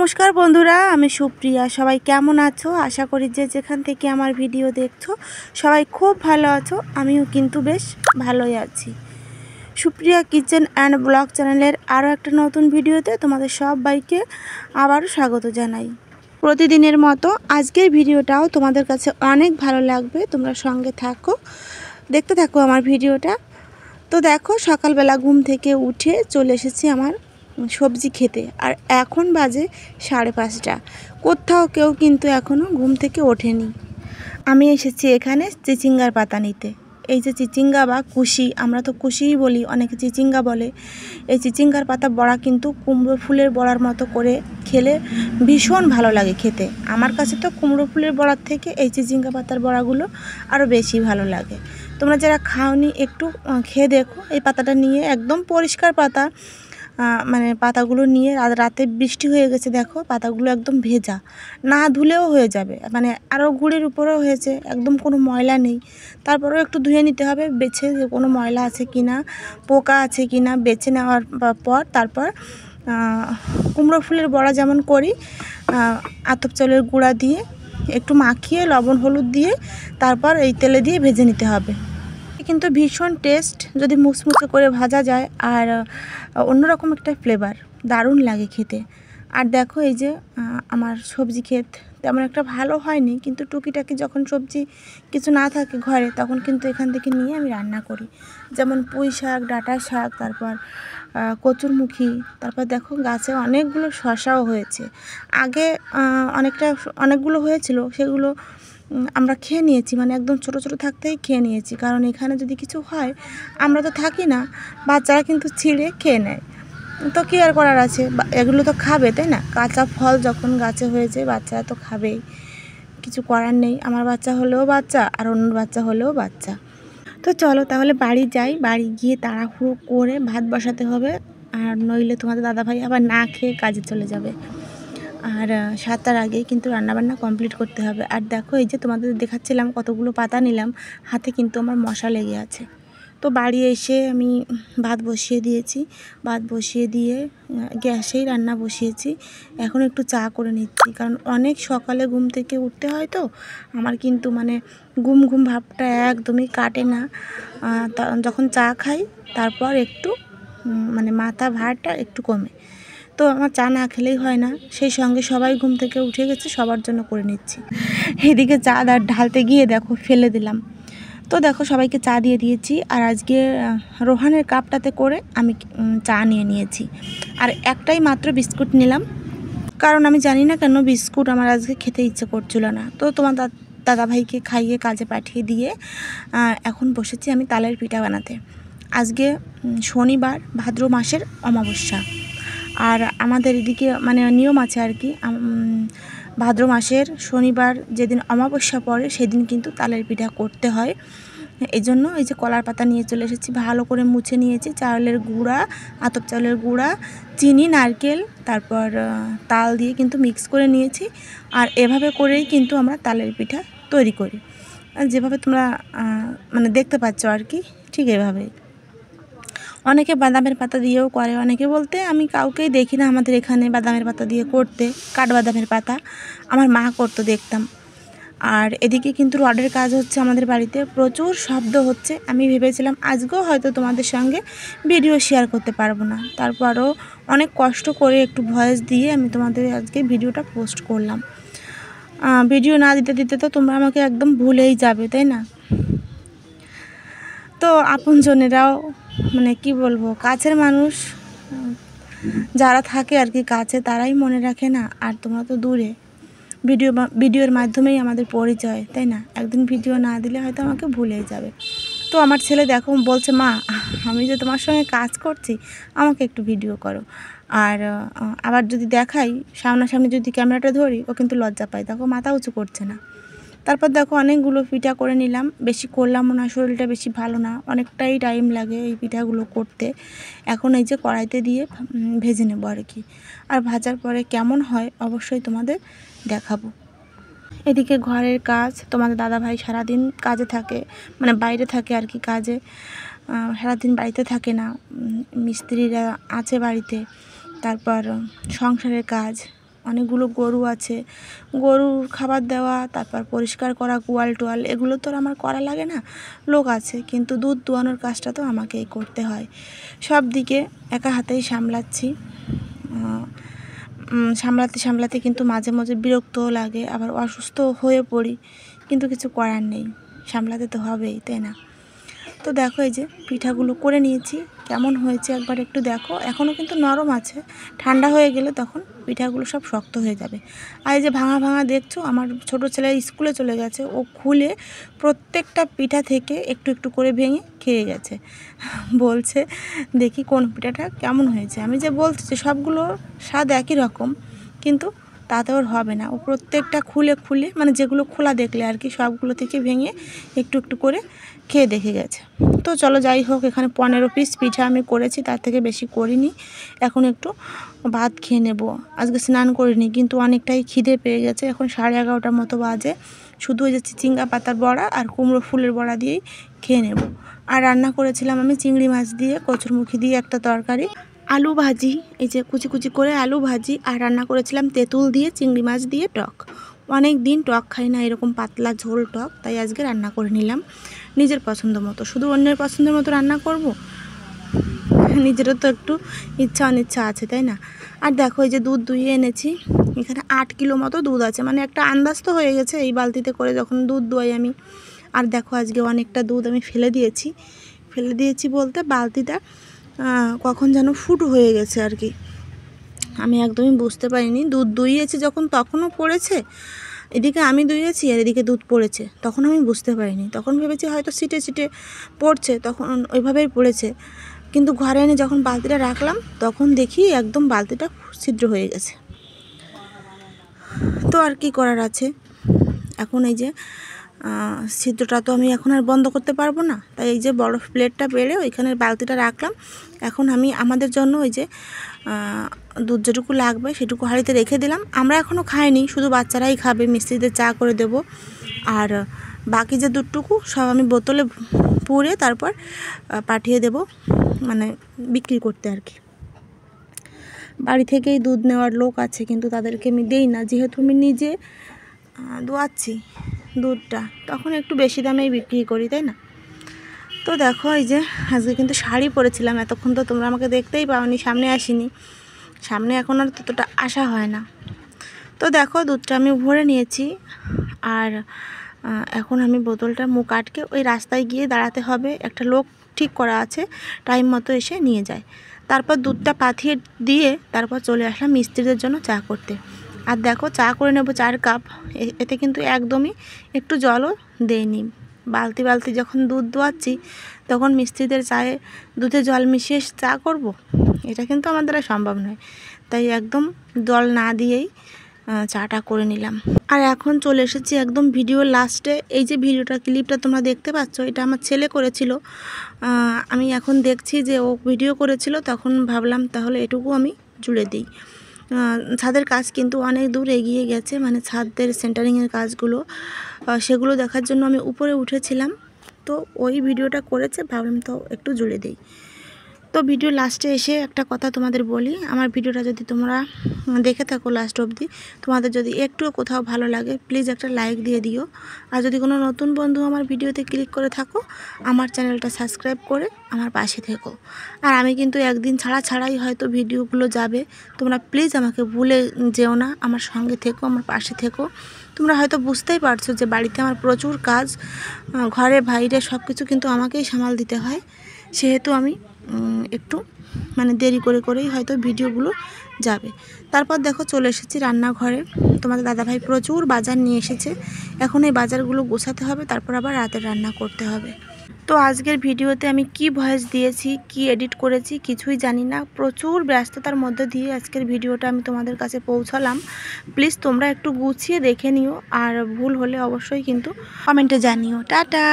নমস্কার বন্ধুরা, আমি সুপ্রিয়া। সবাই কেমন আছো? আশা করি যে যেখান থেকে আমার ভিডিও দেখছো সবাই খুব ভালো আছো। আমিও কিন্তু বেশ ভালোই আছি। সুপ্রিয়া কিচেন অ্যান্ড ব্লগ চ্যানেলের আরও একটা নতুন ভিডিওতে তোমাদের সবাইকে আবারও স্বাগত জানাই। প্রতিদিনের মতো আজকের ভিডিওটাও তোমাদের কাছে অনেক ভালো লাগবে। তোমরা সঙ্গে থাকো, দেখতে থাকো আমার ভিডিওটা। তো দেখো, সকালবেলা ঘুম থেকে উঠে চলে এসেছি আমার সবজি খেতে। আর এখন বাজে 5:30। কোথাও কেউ কিন্তু এখনও ঘুম থেকে ওঠেনি। আমি এসেছি এখানে চিচিঙ্গার পাতা নিতে। এই যে চিচিঙ্গা বা কুশি, আমরা তো কুশিই বলি, অনেকে চিচিঙ্গা বলে। এই চিচিঙ্গার পাতা বড়া কিন্তু কুমড়ো ফুলের বড়ার মতো করে খেলে ভীষণ ভালো লাগে খেতে। আমার কাছে তো কুমড়ো ফুলের বড়ার থেকে এই চিচিঙ্গা পাতার বড়াগুলো আরও বেশি ভালো লাগে। তোমরা যারা খাওনি একটু খেয়ে দেখো। এই পাতাটা নিয়ে, একদম পরিষ্কার পাতা, মানে পাতাগুলো নিয়ে, রাতে বৃষ্টি হয়ে গেছে, দেখো পাতাগুলো একদম ভেজা, না ধুলেও হয়ে যাবে, মানে আরও গুঁড়ির উপরেও হয়েছে, একদম কোনো ময়লা নেই। তারপরেও একটু ধুয়ে নিতে হবে, বেছে যে কোনো ময়লা আছে কি না, পোকা আছে কি না, বেছে নেওয়ার পর তারপর কুমড়ো ফুলের বড়া যেমন করি, আতপ চালের গুঁড়া দিয়ে একটু মাখিয়ে লবণ হলুদ দিয়ে তারপর এই তেলে দিয়ে ভেজে নিতে হবে। কিন্তু ভীষণ টেস্ট যদি মুচমুচে করে ভাজা যায়, আর অন্যরকম একটা ফ্লেভার, দারুণ লাগে খেতে। আর দেখো, এই যে আমার সবজি ক্ষেত তেমন একটা ভালো হয়নি, কিন্তু টুকিটাকি যখন সবজি কিছু না থাকে ঘরে, তখন কিন্তু এখান থেকে নিয়ে আমি রান্না করি। যেমন পুঁই শাক, ডাঁটা শাক, তারপর কচুরমুখী, তারপর দেখো গাছে অনেকগুলো শসাও হয়েছে। আগে অনেকগুলো হয়েছিল, সেগুলো আমরা খেয়ে নিয়েছি, মানে একদম ছোট ছোট থাকতেই খেয়ে নিয়েছি। কারণ এখানে যদি কিছু হয়, আমরা তো থাকি না, বাচ্চারা কিন্তু ছিঁড়ে খেয়ে নেয়। তো কী আর করার আছে, এগুলো তো খাবে, তাই না? কাঁচা ফল যখন গাছে হয়েছে, বাচ্চারা তো খাবেই, কিছু করার নেই। আমার বাচ্চা হলেও বাচ্চা, আর অন্য বাচ্চা হলেও বাচ্চা। তো চলো তাহলে বাড়ি যাই। বাড়ি গিয়ে তাড়াহুড়ো করে ভাত বসাতে হবে, আর নইলে তোমাদের দাদাভাই আবার না খেয়ে কাজে চলে যাবে। আর 7টার আগেই কিন্তু রান্নাবান্না কমপ্লিট করতে হবে। আর দেখো, এই যে তোমাদের দেখাচ্ছিলাম কতগুলো পাতা নিলাম, হাতে কিন্তু আমার মশা লেগে আছে। তো বাড়ি এসে আমি ভাত বসিয়ে দিয়েছি, ভাত বসিয়ে দিয়ে গ্যাসেই রান্না বসিয়েছি। এখন একটু চা করে নিচ্ছি, কারণ অনেক সকালে ঘুম থেকে উঠতে হয়, তো আমার কিন্তু মানে ঘুম ঘুম ভাবটা একদমই কাটে না। যখন চা খাই তারপর একটু মানে মাথা ভারটা একটু কমে। তো আমার চা না খেলেই হয় না। সেই সঙ্গে সবাই ঘুম থেকে উঠে গেছে, সবার জন্য করে নিচ্ছি। এদিকে চা ঢালতে গিয়ে দেখো ফেলে দিলাম। তো দেখো, সবাইকে চা দিয়ে দিয়েছি। আর আজকে রোহানের কাপটাতে করে আমি চা নিয়ে নিয়েছি। আর একটাই মাত্র বিস্কুট নিলাম, কারণ আমি জানি না কেন বিস্কুট আমার আজকে খেতে ইচ্ছে করছিল না। তো তোমার দাদাভাইকে খাইয়ে কাজে পাঠিয়ে দিয়ে এখন বসেছি আমি তালের পিঠা বানাতে। আজকে শনিবার, ভাদ্র মাসের অমাবস্যা। আর আমাদের এদিকে মানে নিয়ম আছে আর কি, ভাদ্র মাসের শনিবার যেদিন অমাবস্যা পড়ে সেদিন কিন্তু তালের পিঠা করতে হয়। এই জন্য এই যে কলার পাতা নিয়ে চলে এসেছি, ভালো করে মুছে নিয়েছি। চাউলের গুঁড়া, আতপ চাউলের গুঁড়া, চিনি, নারকেল, তারপর তাল দিয়ে কিন্তু মিক্স করে নিয়েছি। আর এভাবে করেই কিন্তু আমরা তালের পিঠা তৈরি করি, যেভাবে তোমরা মানে দেখতে পাচ্ছ আর কি, ঠিক এভাবেই। অনেকে বাদামের পাতা দিয়েও করে, অনেকে বলতে আমি কাউকেই দেখি না আমাদের এখানে বাদামের পাতা দিয়ে করতে। কাঠবাদামের পাতা আমার মা করতো, দেখতাম। আর এদিকে কিন্তু রডের কাজ হচ্ছে আমাদের বাড়িতে, প্রচুর শব্দ হচ্ছে। আমি ভেবেছিলাম আজকেও হয়তো তোমাদের সঙ্গে ভিডিও শেয়ার করতে পারবো না, তারপরও অনেক কষ্ট করে একটু ভয়েস দিয়ে আমি তোমাদের আজকে ভিডিওটা পোস্ট করলাম। ভিডিও না দিতে দিতে তো তোমরা আমাকে একদম ভুলেই যাবে, তাই না? তো আপনজনেরাও, মানে কি বলবো, কাছের মানুষ যারা থাকে আর কি কাছে, তারাই মনে রাখে না। আর তোমরা তো দূরে, ভিডিওর মাধ্যমেই আমাদের পরিচয়, তাই না? একদিন ভিডিও না দিলে হয়তো আমাকে ভুলেই যাবে। তো আমার ছেলে দেখো বলছে, মা আমি যে তোমার সঙ্গে কাজ করছি, আমাকে একটু ভিডিও করো। আর আবার যদি দেখাই সামনাসামনি, যদি ক্যামেরাটা ধরি, ও কিন্তু লজ্জা পায়, দেখো মাথা উঁচু করছে না। তারপর দেখো অনেকগুলো পিঠা করে নিলাম, বেশি করলামও না, শরীরটা বেশি ভালো না, অনেকটাই টাইম লাগে এই পিঠাগুলো করতে। এখন এই যে কড়াইতে দিয়ে ভেজে নেবো আর কি। আর ভাজার পরে কেমন হয় অবশ্যই তোমাদের দেখাবো। এদিকে ঘরের কাজ, তোমাদের দাদাভাই সারাদিন কাজে থাকে, মানে বাইরে থাকে আর কি কাজে, সারাদিন বাড়িতে থাকে না, মিস্ত্রিরা আছে বাড়িতে। তারপর সংসারের কাজ, অনেকগুলো গরু আছে, গরুর খাবার দেওয়া, তারপর পরিষ্কার করা গোয়াল টোয়াল, এগুলো তো আর আমার করা লাগে না, লোক আছে, কিন্তু দুধ দোয়ানোর কাজটা তো আমাকেই করতে হয়। সব দিকে একা হাতেই সামলাচ্ছি। সামলাতে সামলাতে কিন্তু মাঝে মাঝে বিরক্তও লাগে, আবার অসুস্থ হয়ে পড়ি, কিন্তু কিছু করার নেই, সামলাতে তো হবেই, তাই না? তো দেখো এই যে পিঠাগুলো করে নিয়েছি, কেমন হয়েছে একবার একটু দেখো। এখনও কিন্তু নরম আছে, ঠান্ডা হয়ে গেলে তখন পিঠাগুলো সব শক্ত হয়ে যাবে। আর এই যে ভাঙা ভাঙা দেখছো, আমার ছোট ছেলে স্কুলে চলে গেছে, ও খুলে প্রত্যেকটা পিঠা থেকে একটু একটু করে ভেঙে খেয়ে গেছে। বলছে দেখি কোন পিঠাটা কেমন হয়েছে। আমি যে বলছি সবগুলো স্বাদ একই রকম, কিন্তু তাতে ওর হবে না। ও প্রত্যেকটা খুলে খুলে, মানে যেগুলো খোলা দেখলে আর কি, সবগুলো থেকে ভেঙে একটু একটু করে খেয়ে দেখে গেছে। তো চলো যাই হোক, এখানে 15 পিস পিঠা আমি করেছি, তার থেকে বেশি করিনি। এখন একটু ভাত খেয়ে নেব। আজকে স্নান করিনি, কিন্তু অনেকটাই খিদে পেয়ে গেছে। এখন 11:30 মতো বাজে। শুধু ওই যে চিচিঙ্গা পাতার বড়া আর কুমড়ো ফুলের বড়া দিয়েই খেয়ে নেব। আর রান্না করেছিলাম আমি চিংড়ি মাছ দিয়ে, কচুরমুখী দিয়ে একটা তরকারি, আলু ভাজি, এই যে কুচি কুচি করে আলু ভাজি, আর রান্না করেছিলাম তেঁতুল দিয়ে চিংড়ি মাছ দিয়ে টক। অনেক দিন টক খাই না, এরকম পাতলা ঝোল টক, তাই আজকে রান্না করে নিলাম নিজের পছন্দ মতো। শুধু অন্যের পছন্দের মতো রান্না করব? নিজেরও তো একটু ইচ্ছা অনিচ্ছা আছে, তাই না? আর দেখো এই যে দুধ দুইয়ে এনেছি, এখানে 8 কিলো মতো দুধ আছে, মানে একটা আন্দাজ তো হয়ে গেছে এই বালতিতে করে যখন দুধ দোয়াই আমি। আর দেখো আজকে অনেকটা দুধ আমি ফেলে দিয়েছি বলতে বালতিটা কখন যেন ফুটো হয়ে গেছে আর কি, আমি একদমই বুঝতে পারিনি। দুধ দুইয়েছি যখন তখনও পড়েছে, এদিকে আমি দুইয়েছি আর এদিকে দুধ পড়েছে, তখন আমি বুঝতে পারিনি। তখন ভেবেছি হয়তো ছিটে ছিটে পড়ছে, তখন ওইভাবেই পড়েছে। কিন্তু ঘরে এনে যখন বালতিটা রাখলাম, তখন দেখি একদম বালতিটা ছিদ্র হয়ে গেছে। তো আর কি করার আছে, এখন এই যে ছিদ্রটা তো আমি এখন আর বন্ধ করতে পারবো না, তাই এই যে বড় প্লেটটা বেড়ে ওইখানে বালতিটা রাখলাম। এখন আমি আমাদের জন্য ওই যে দুধ যেটুকু লাগবে সেটুকু হাঁড়িতে রেখে দিলাম। আমরা এখনও খাইনি, শুধু বাচ্চারাই খাবে, মিস্ত্রিদের চা করে দেব। আর বাকি যে দুধটুকু সব আমি বোতলে পুরে তারপর পাঠিয়ে দেব, মানে বিক্রি করতে আর কি। বাড়ি থেকেই দুধ নেওয়ার লোক আছে, কিন্তু তাদেরকে আমি দেই না, যেহেতু আমি নিজে দোয়াচ্ছি দুধটা, তখন একটু বেশি দামেই বিক্রি করি, তাই না? তো দেখো এই যে আজকে কিন্তু শাড়ি পরেছিলাম, এতক্ষণ তো তোমরা আমাকে দেখতেই পাওনি, সামনে আসিনি, সামনে এখন আর ততটা আসা হয় না। তো দেখো দুধটা আমি ভরে নিয়েছি, আর এখন আমি বোতলটা মুখ আটকে ওই রাস্তায় গিয়ে দাঁড়াতে হবে, একটা লোক ঠিক করা আছে, টাইম মতো এসে নিয়ে যায়। তারপর দুধটা পাঠিয়ে দিয়ে তারপর চলে আসলাম মিস্ত্রিদের জন্য চা করতে। আর দেখো চা করে নেব 4 কাপ, এতে কিন্তু একদমই একটু জলও দেয়নি। বালতি বালতি যখন দুধ দোয়াচ্ছি, তখন মিস্ত্রিদের চায়ে দুধে জল মিশিয়ে চা করব, এটা কিন্তু আমার দ্বারা সম্ভব নয়। তাই একদম জল না দিয়েই চাটা করে নিলাম। আর এখন চলে এসেছি একদম ভিডিওর লাস্টে। এই যে ক্লিপটা তোমরা দেখতে পাচ্ছ, এটা আমার ছেলে করেছিল। আমি এখন দেখছি যে ও ভিডিও করেছিল, তখন ভাবলাম তাহলে এটুকু আমি জুড়ে দিই। ছাদের কাজ কিন্তু অনেক দূর এগিয়ে গেছে, মানে ছাদের সেন্টারিংয়ের কাজগুলো, সেগুলো দেখার জন্য আমি উপরে উঠেছিলাম। তো ওই ভিডিওটা করেছে, ভাবলাম তো একটু জুড়ে দিই। তো ভিডিও লাস্টে এসে একটা কথা তোমাদের বলি, আমার ভিডিওটা যদি তোমরা দেখে থাকো লাস্ট অবধি, তোমাদের যদি একটুও কোথাও ভালো লাগে, প্লিজ একটা লাইক দিয়ে দিও। আর যদি কোনো নতুন বন্ধু আমার ভিডিওতে ক্লিক করে থাকো, আমার চ্যানেলটা সাবস্ক্রাইব করে আমার পাশে থেকো। আর আমি কিন্তু একদিন ছাড়াই হয়তো ভিডিওগুলো যাবে, তোমরা প্লিজ আমাকে ভুলে যেও না, আমার সঙ্গে থেকো, আমার পাশে থেকো। তোমরা হয়তো বুঝতেই পারছো যে বাড়িতে আমার প্রচুর কাজ, ঘরে বাইরে সব কিছু কিন্তু আমাকেই সামাল দিতে হয়, সেহেতু আমি একটু মানে দেরি করেই হয়তো ভিডিওগুলো যাবে। তারপর দেখো চলে এসেছি রান্নাঘরে, তোমাদের দাদাভাই প্রচুর বাজার নিয়ে এসেছে, এখন এই বাজারগুলো গোছাতে হবে, তারপর আবার রাতে রান্না করতে হবে। তো আজকের ভিডিওতে আমি কি ভয়েস দিয়েছি, কি এডিট করেছি কিছুই জানি না, প্রচুর ব্যস্ততার মধ্যে দিয়ে আজকের ভিডিওটা আমি তোমাদের কাছে পৌঁছালাম। প্লিজ তোমরা একটু গুছিয়ে দেখে নিও, আর ভুল হলে অবশ্যই কিন্তু কমেন্টে জানিও। টাটা।